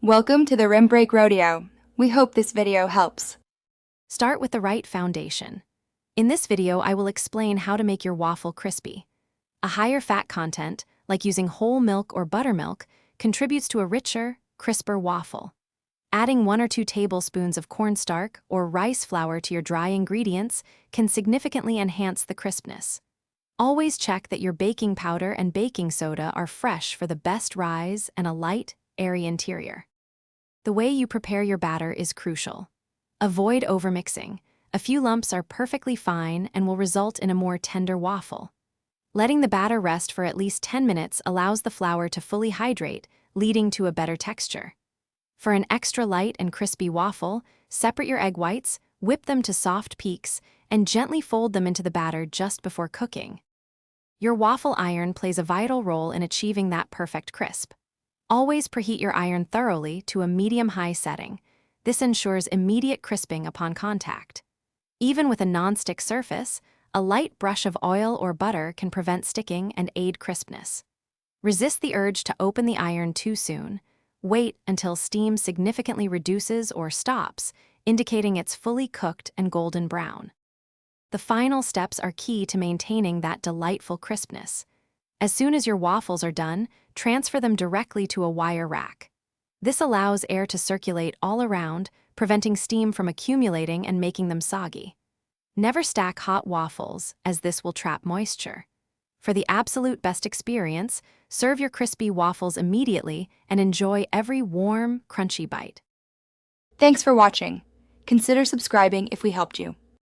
Welcome to the Rim Break Rodeo. We hope this video helps. Start with the right foundation. In this video, I will explain how to make your waffle crispy. A higher fat content, like using whole milk or buttermilk, contributes to a richer, crisper waffle. Adding 1 or 2 tablespoons of cornstarch or rice flour to your dry ingredients can significantly enhance the crispness. Always check that your baking powder and baking soda are fresh for the best rise and a light, airy interior. The way you prepare your batter is crucial. Avoid overmixing. A few lumps are perfectly fine and will result in a more tender waffle. Letting the batter rest for at least 10 minutes allows the flour to fully hydrate, leading to a better texture. For an extra light and crispy waffle, separate your egg whites, whip them to soft peaks, and gently fold them into the batter just before cooking. Your waffle iron plays a vital role in achieving that perfect crisp. Always preheat your iron thoroughly to a medium-high setting. This ensures immediate crisping upon contact. Even with a non-stick surface, a light brush of oil or butter can prevent sticking and aid crispness. Resist the urge to open the iron too soon. Wait until steam significantly reduces or stops, indicating it's fully cooked and golden brown. The final steps are key to maintaining that delightful crispness. As soon as your waffles are done, transfer them directly to a wire rack. This allows air to circulate all around, preventing steam from accumulating and making them soggy. Never stack hot waffles, as this will trap moisture. For the absolute best experience, serve your crispy waffles immediately and enjoy every warm, crunchy bite. Thanks for watching. Consider subscribing if we helped you.